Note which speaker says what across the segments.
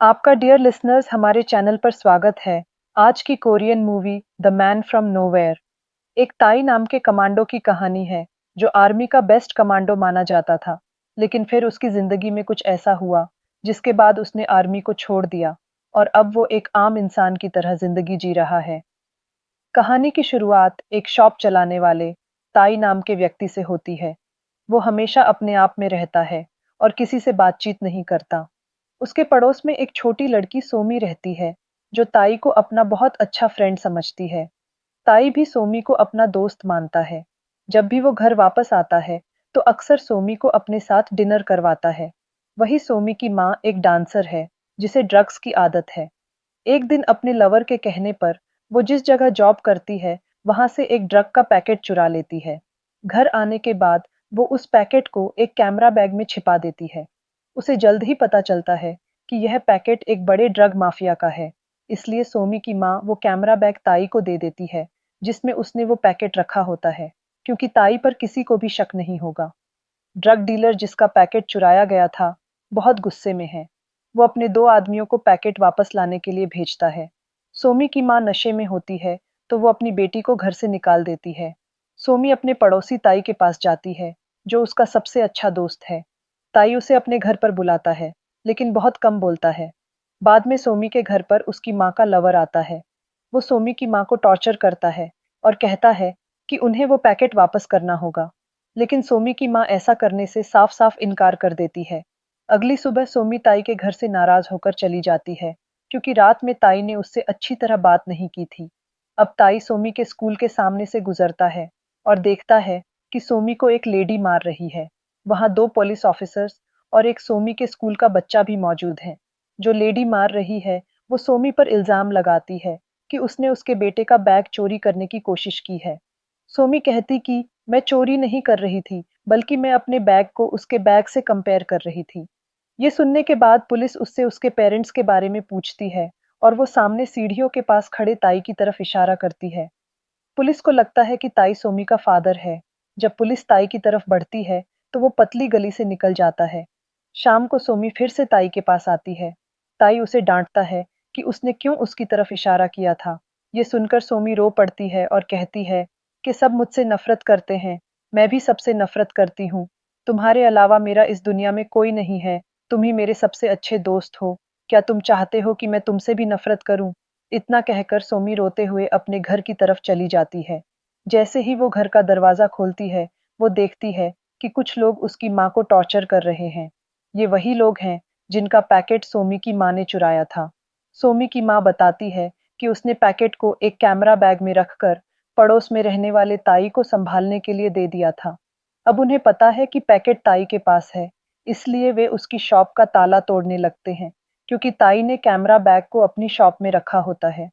Speaker 1: आपका dear listeners हमारे channel पर स्वागत है। आज की Korean movie the man from nowhere एक ताई नाम के कमांडो की कहानी है जो आर्मी का बेस्ट कमांडो माना जाता था। लेकिन फिर उसकी जिंदगी में कुछ ऐसा हुआ जिसके बाद उसने आर्मी को छोड़ दिया और अब वो एक आम इंसान की तरह जिंदगी जी रहा है। कहानी की शुरुआत एक शॉप चलाने वाले ताई नाम के व्यक्ति से होती है। वो हमेशा अपने आप में रहता है और किसी से बातचीत नहीं करता। उसके पड़ोस में एक छोटी लड़की सोमी रहती है, जो ताई को अपना बहुत अच्छा फ्रेंड समझती है। ताई भी सोमी को अपना दोस्त मानता है। जब भी वो घर वापस आता है, तो अक्सर सोमी को अपने साथ डिनर करवाता है। वही सोमी की माँ एक डांसर है, जिसे ड्रग्स की आदत है। एक दिन अपने लवर के कहने पर वो जिस जगह जॉब करती है, वहां से एक ड्रग का पैकेट चुरा लेती है। घर आने के बाद वो उस पैकेट को एक कैमरा बैग में छिपा देती है। उसे जल्द ही पता चलता है कि यह पैकेट एक बड़े ड्रग माफिया का है। इसलिए सोमी की माँ वो कैमरा बैग ताई को दे देती है, जिसमें उसने वो पैकेट रखा होता है, क्योंकि ताई पर किसी को भी शक नहीं होगा। ड्रग डीलर जिसका पैकेट चुराया गया था, बहुत गुस्से में है। वो अपने दो आदमियों को पैकेट वापस लाने के लिए भेजता है। सोमी की माँ नशे में होती है, तो वो अपनी बेटी को घर से निकाल देती है। सोमी अपने पड़ोसी ताई के पास जाती है, जो उसका सबसे अच्छा दोस्त है। ताई उसे अपने घर पर बुलाता है, लेकिन बहुत कम बोलता है। बाद में सोमी के घर पर उसकी माँ का लवर आता है। वो सोमी की माँ को टॉर्चर करता है और कहता है कि उन्हें वो पैकेट वापस करना होगा। लेकिन सोमी की माँ ऐसा करने से साफ-साफ इनकार कर देती है। अगली सुबह सोमी ताई के घर से नाराज होकर चली जाती है, क्योंकि रात में ताई ने उससे अच्छी तरह बात नहीं की थी। अब ताई सोमी के स्कूल के सामने से गुजरता है और देखता है कि सोमी को एक लेडी मार रही है। वहाँ दो पुलिस ऑफिसर्स और एक सोमी के स्कूल का बच्चा भी मौजूद है। जो लेडी मार रही है, वो सोमी पर इल्जाम लगाती है कि उसने उसके बेटे का बैग चोरी करने की कोशिश की है। सोमी कहती कि मैं चोरी नहीं कर रही थी, बल्कि मैं अपने बैग को उसके बैग से कंपेयर कर रही थी। ये सुनने के बाद पुलिस उससे उसके पेरेंट्स के बारे में पूछती है और वो सामने सीढ़ियों के पास खड़े ताई की तरफ इशारा करती है। पुलिस को लगता है कि ताई सोमी का फादर है। जब पुलिस ताई की तरफ बढ़ती है, तो वो पतली गली से निकल जाता है। शाम को सोमी फिर से ताई के पास आती है। ताई उसे डांटता है कि उसने क्यों उसकी तरफ इशारा किया था। ये सुनकर सोमी रो पड़ती है और कहती है कि सब मुझसे नफरत करते हैं, मैं भी सबसे नफरत करती हूँ। तुम्हारे अलावा मेरा इस दुनिया में कोई नहीं है, तुम ही मेरे सबसे अच्छे दोस्त हो। क्या तुम चाहते हो कि मैं तुमसे भी नफरत करूं? इतना कहकर सोमी रोते हुए अपने घर की तरफ चली जाती है। जैसे ही वो घर का दरवाजा खोलती है, वो देखती है कि कुछ लोग उसकी माँ को टॉर्चर कर रहे हैं। ये वही लोग हैं जिनका पैकेट सोमी की माँ ने चुराया था। सोमी की माँ बताती है कि उसने पैकेट को एक कैमरा बैग में रखकर पड़ोस में रहने वाले ताई को संभालने के लिए दे दिया था। अब उन्हें पता है कि पैकेट ताई के पास है, इसलिए वे उसकी शॉप का ताला तोड़ने लगते हैं, क्योंकि ताई ने कैमरा बैग को अपनी शॉप में रखा होता है।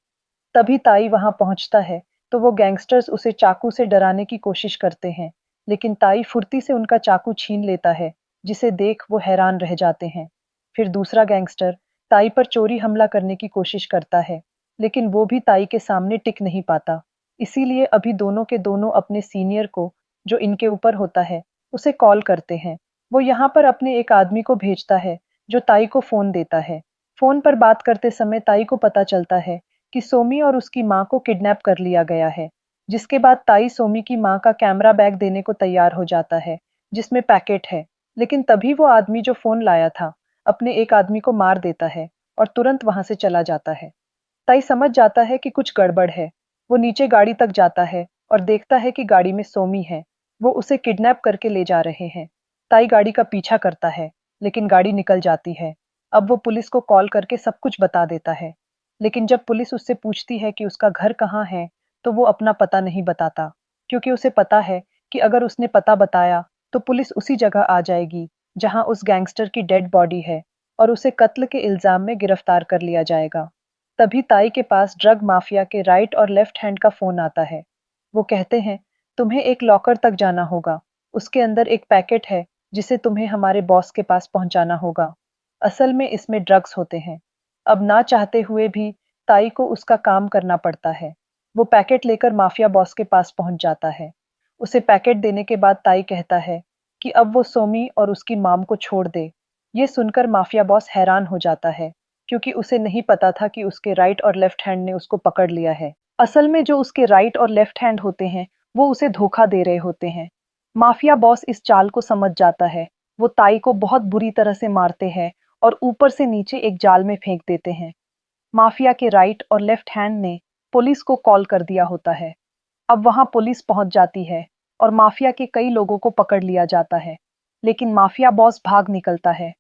Speaker 1: तभी ताई वहां पहुंचता है, तो वो गैंगस्टर्स उसे चाकू से डराने की कोशिश करते हैं, लेकिन ताई फुर्ती से उनका चाकू छीन लेता है, जिसे देख वो हैरान रह जाते हैं। फिर दूसरा गैंगस्टर ताई पर चोरी हमला करने की कोशिश करता है, लेकिन वो भी ताई के सामने टिक नहीं पाता। इसीलिए अभी दोनों के दोनों अपने सीनियर को, जो इनके ऊपर होता है, उसे कॉल करते हैं। वो यहाँ पर अपने एक आदमी को भेजता है, जो ताई को फोन देता है। फोन पर बात करते समय ताई को पता चलता है कि सोमी और उसकी माँ को किडनैप कर लिया गया है। जिसके बाद ताई सोमी की माँ का कैमरा बैग देने को तैयार हो जाता है, जिसमें पैकेट है। लेकिन तभी वो आदमी जो फोन लाया था, अपने एक आदमी को मार देता है और तुरंत वहां से चला जाता है। ताई समझ जाता है कि कुछ गड़बड़ है। वो नीचे गाड़ी तक जाता है और देखता है कि गाड़ी में सोमी है। वो उसे किडनैप करके ले जा रहे हैं। ताई गाड़ी का पीछा करता है, लेकिन गाड़ी निकल जाती है। अब वो पुलिस को कॉल करके सब कुछ बता देता है। लेकिन जब पुलिस उससे पूछती है कि उसका घर कहाँ है, तो वो अपना पता नहीं बताता, क्योंकि उसे पता है कि अगर उसने पता बताया, तो पुलिस उसी जगह आ जाएगी, जहां उस गैंगस्टर की डेड बॉडी है और उसे कत्ल के इल्जाम में गिरफ्तार कर लिया जाएगा। तभी ताई के पास ड्रग माफिया के राइट और लेफ्ट हैंड का फोन आता है। वो कहते हैं, तुम्हें एक लॉकर तक जाना होगा। उसके अंदर एक पैकेट है, जिसे तुम्हें हमारे बॉस के पास पहुंचाना होगा। असल में इसमें ड्रग्स होते हैं। अब ना चाहते हुए भी ताई को उसका काम करना पड़ता है। वो पैकेट लेकर माफिया बॉस के पास पहुंच जाता है। उसे पैकेट देने के बाद ताई कहता है कि अब वो सोमी और उसकी माम को छोड़ दे। ये सुनकर माफिया बॉस हैरान हो जाता है। क्योंकि उसे नहीं पता था कि उसके राइट और लेफ्ट हैंड ने उसको पकड़ लिया है। असल में जो उसके राइट और लेफ्ट हैंड होते हैं, वो उसे धोखा दे रहे होते हैं। माफिया बॉस इस चाल को समझ जाता है। वो ताई को बहुत बुरी तरह से मारते हैं और ऊपर से नीचे एक जाल में फेंक देते हैं। माफिया के राइट और लेफ्ट हैंड ने पुलिस को कॉल कर दिया होता है। अब वहां पुलिस पहुंच जाती है और माफिया के कई लोगों को पकड़ लिया जाता है। लेकिन माफिया बॉस भाग निकलता है।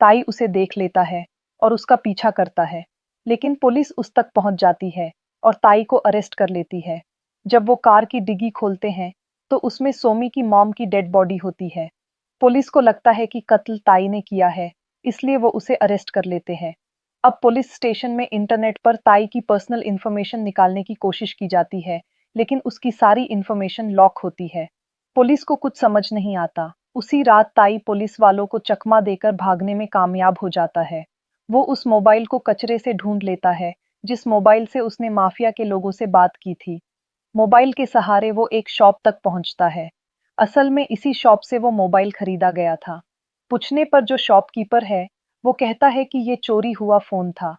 Speaker 1: ताई उसे देख लेता है और उसका पीछा करता है। लेकिन पुलिस उस तक पहुंच जाती है और ताई को अरेस्ट कर लेती है। जब वो कार की डिग्गी खोलते हैं, तो उसमें सोमी की मॉम की डेड बॉडी होती है। पुलिस को लगता है कि कत्ल ताई ने किया है, इसलिए वो उसे अरेस्ट कर लेते हैं। अब पुलिस स्टेशन में इंटरनेट पर ताई की पर्सनल इंफॉर्मेशन निकालने की कोशिश की जाती है, लेकिन उसकी सारी इंफॉर्मेशन लॉक होती है। पुलिस को कुछ समझ नहीं आता। उसी रात ताई पुलिस वालों को चकमा देकर भागने में कामयाब हो जाता है। वो उस मोबाइल को कचरे से ढूंढ लेता है, जिस मोबाइल से उसने माफिया के लोगों से बात की थी। मोबाइल के सहारे वो एक शॉप तक पहुंचता है। असल में इसी शॉप से वो मोबाइल खरीदा गया था। पूछने पर जो शॉपकीपर है, वो कहता है कि ये चोरी हुआ फोन था,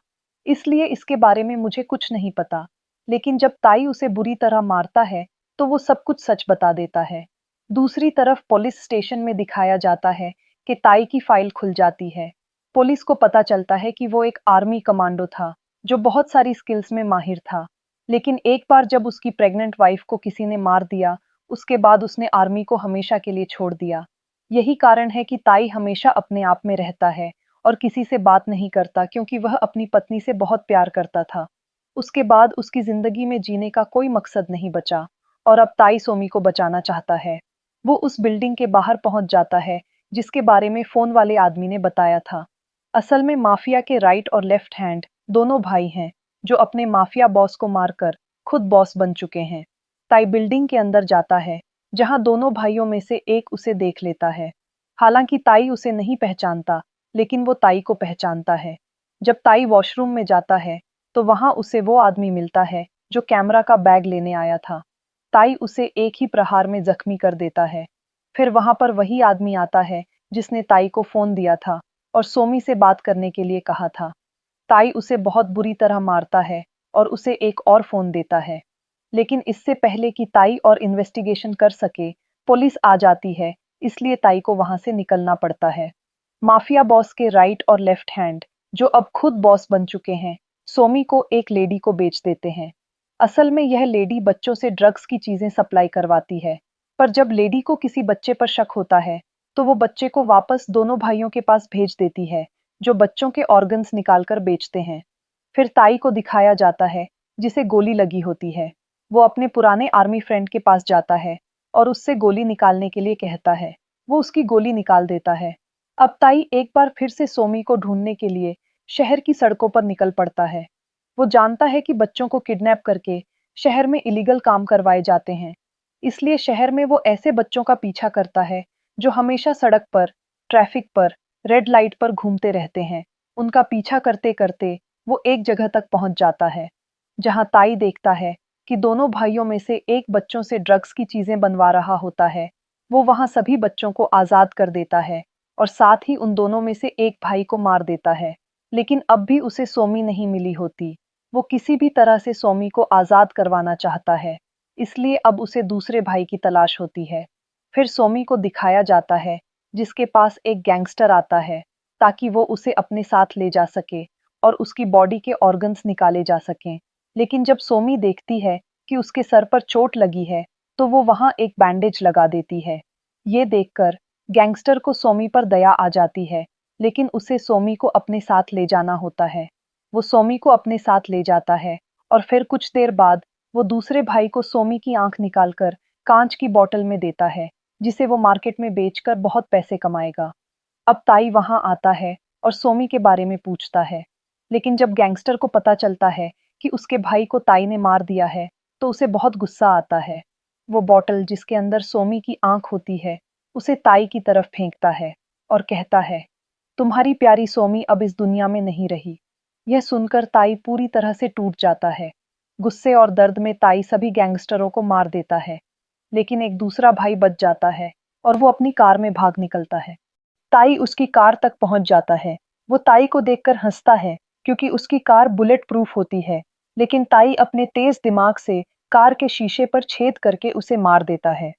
Speaker 1: इसलिए इसके बारे में मुझे कुछ नहीं पता। लेकिन जब ताई उसे बुरी तरह मारता है, तो वो सब कुछ सच बता देता है। दूसरी तरफ पुलिस स्टेशन में दिखाया जाता है कि ताई की फाइल खुल जाती है। पुलिस को पता चलता है कि वो एक आर्मी कमांडो था, जो बहुत सारी स्किल्स में माहिर था। लेकिन एक बार जब उसकी प्रेग्नेंट वाइफ को किसी ने मार दिया, उसके बाद उसने आर्मी को हमेशा के लिए छोड़ दिया। यही कारण है कि ताई हमेशा अपने आप में रहता है और किसी से बात नहीं करता, क्योंकि वह अपनी पत्नी से बहुत प्यार करता था। उसके बाद उसकी जिंदगी में जीने का कोई मकसद नहीं बचा और अब ताई सोमी को बचाना चाहता है। वो उस बिल्डिंग के बाहर पहुंच जाता है, जिसके बारे में फोन वाले आदमी ने बताया था। असल में माफिया के राइट और लेफ्ट हैंड दोनों भाई हैं, जो अपने माफिया बॉस को मारकर खुद बॉस बन चुके हैं। ताई बिल्डिंग के अंदर जाता है, जहां दोनों भाइयों में से एक उसे देख लेता है। हालांकि ताई उसे नहीं पहचानता, लेकिन वो ताई को पहचानता है। जब ताई वॉशरूम में जाता है, तो वहां उसे वो आदमी मिलता है जो कैमरा का बैग लेने आया था। ताई उसे एक ही प्रहार में जख्मी कर देता है। फिर वहां पर वही आदमी आता है जिसने ताई को फोन दिया था और सोमी से बात करने के लिए कहा था। ताई उसे बहुत बुरी तरह मारता है और उसे एक और फोन देता है। लेकिन इससे पहले कि ताई और इन्वेस्टिगेशन कर सके, पुलिस आ जाती है, इसलिए ताई को वहां से निकलना पड़ता है। माफिया बॉस के राइट और लेफ्ट हैंड, जो अब खुद बॉस बन चुके हैं, सोमी को एक लेडी को बेच देते हैं। असल में यह लेडी बच्चों से ड्रग्स की चीजें सप्लाई करवाती है। पर जब लेडी को किसी बच्चे पर शक होता है, तो वो बच्चे को वापस दोनों भाइयों के पास भेज देती है, जो बच्चों के ऑर्गन्स निकालकर बेचते हैं। फिर ताई को दिखाया जाता है, जिसे गोली लगी होती है। वो अपने पुराने आर्मी फ्रेंड के पास जाता है और उससे गोली निकालने के लिए कहता है। वो उसकी गोली निकाल देता है। अब ताई एक बार फिर से सोमी को ढूंढने के लिए शहर की सड़कों पर निकल पड़ता है। वो जानता है कि बच्चों को किडनैप करके शहर में इलीगल काम करवाए जाते हैं। इसलिए शहर में वो ऐसे बच्चों का पीछा करता है जो हमेशा सड़क पर, ट्रैफिक पर, रेड लाइट पर घूमते रहते हैं। उनका पीछा करते करते वो एक जगह तक पहुंच जाता है, जहां ताई देखता है कि दोनों भाइयों में से एक बच्चों से ड्रग्स की चीजें बनवा रहा होता है। वो वहां सभी बच्चों को आजाद कर देता है और साथ ही उन दोनों में से एक भाई को मार देता है। लेकिन अब भी उसे सोमी नहीं मिली होती। वो किसी भी तरह से सोमी को आजाद करवाना चाहता है, इसलिए अब उसे दूसरे भाई की तलाश होती है। फिर सोमी को दिखाया जाता है, जिसके पास एक गैंगस्टर आता है, ताकि वो उसे अपने साथ ले जा सके और उसकी बॉडी के ऑर्गन्स निकाले जा सकें। लेकिन जब सोमी देखती है कि उसके सर पर चोट लगी है, तो वो वहां एक बैंडेज लगा देती है। ये देखकर गैंगस्टर को सोमी पर दया आ जाती है, लेकिन उसे सोमी को अपने साथ ले जाना होता है। वो सोमी को अपने साथ ले जाता है और फिर कुछ देर बाद वो दूसरे भाई को सोमी की आंख निकालकर कांच की बोतल में देता है, जिसे वो मार्केट में बेचकर बहुत पैसे कमाएगा। अब ताई वहां आता है और सोमी के बारे में पूछता है। लेकिन जब गैंगस्टर को पता चलता है कि उसके भाई को ताई ने मार दिया है, तो उसे बहुत गुस्सा आता है। वो बॉटल जिसके अंदर सोमी की आंख होती है, उसे ताई की तरफ फेंकता है और कहता है, तुम्हारी प्यारी सोमी अब इस दुनिया में नहीं रही। यह सुनकर ताई पूरी तरह से टूट जाता है। गुस्से और दर्द में ताई सभी गैंगस्टरों को मार देता है। लेकिन एक दूसरा भाई बच जाता है और वो अपनी कार में भाग निकलता है। ताई उसकी कार तक पहुंच जाता है। वो ताई को देखकर हंसता है, क्योंकि उसकी कार बुलेट प्रूफ होती है, लेकिन ताई अपने तेज दिमाग से कार के शीशे पर छेद करके उसे मार देता है।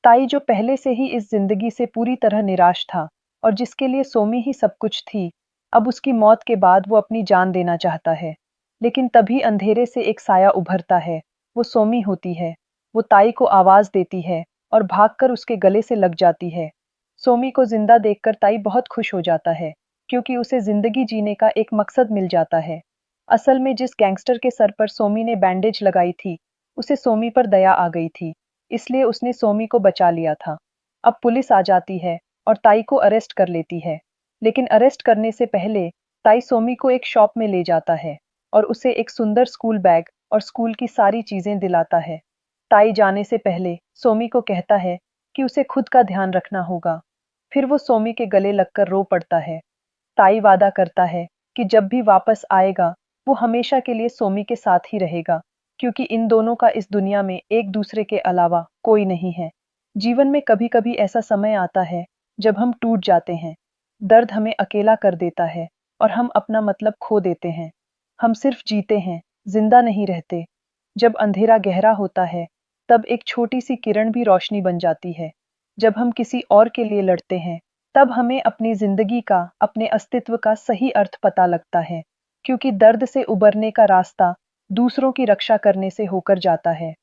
Speaker 1: ताई जो पहले से ही इस जिंदगी से पूरी तरह निराश था और जिसके लिए सोमी ही सब कुछ थी, अब उसकी मौत के बाद वो अपनी जान देना चाहता है। लेकिन तभी अंधेरे से एक साया उभरता है। वो सोमी होती है। वो ताई को आवाज देती है और भागकर उसके गले से लग जाती है। सोमी को जिंदा देखकर ताई बहुत खुश हो जाता है, क्योंकि उसे जिंदगी जीने का एक मकसद मिल जाता है। असल में जिस गैंगस्टर के सर पर सोमी ने बैंडेज लगाई थी, उसे सोमी पर दया आ गई थी, इसलिए उसने सोमी को बचा लिया था। अब पुलिस आ जाती है और ताई को अरेस्ट कर लेती है। लेकिन अरेस्ट करने से पहले ताई सोमी को एक शॉप में ले जाता है और उसे एक सुंदर स्कूल बैग और स्कूल की सारी चीजें दिलाता है। ताई जाने से पहले सोमी को कहता है कि उसे खुद का ध्यान रखना होगा। फिर वो सोमी के गले लगकर रो पड़ता है। ताई वादा करता है कि जब भी वापस आएगा, वो हमेशा के लिए सोमी के साथ ही रहेगा, क्योंकि इन दोनों का इस दुनिया में एक दूसरे के अलावा कोई नहीं है। जीवन में कभी-कभी ऐसा समय आता है जब हम टूट जाते हैं, दर्द हमें अकेला कर देता है और हम अपना मतलब खो देते हैं। हम सिर्फ जीते हैं, जिंदा नहीं रहते। जब अंधेरा गहरा होता है, तब एक छोटी सी किरण भी रोशनी बन जाती है। जब हम किसी और के लिए लड़ते हैं, तब हमें अपनी जिंदगी का, अपने अस्तित्व का सही अर्थ पता लगता है, क्योंकि दर्द से उबरने का रास्ता दूसरों की रक्षा करने से होकर जाता है।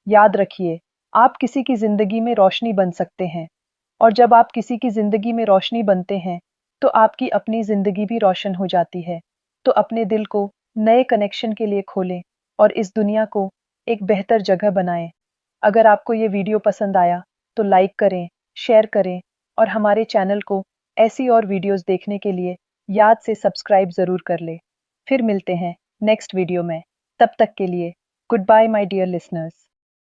Speaker 1: याद रखिए, आप किसी की जिंदगी में रोशनी बन सकते हैं, और जब आप किसी की जिंदगी में रोशनी बनते हैं, तो आपकी अपनी जिंदगी भी रोशन हो जाती है। तो अपने दिल को नए कनेक्शन के लिए खोलें और इस दुनिया को एक बेहतर जगह बनाएं। अगर आपको ये वीडियो पसंद आया, तो लाइक करें, शेयर करें और हमारे चैनल को ऐसी और वीडियोस देखने के लिए याद से सब्सक्राइब ज़रूर कर लें। फिर मिलते हैं नेक्स्ट वीडियो में। तब तक के लिए goodbye my dear listeners.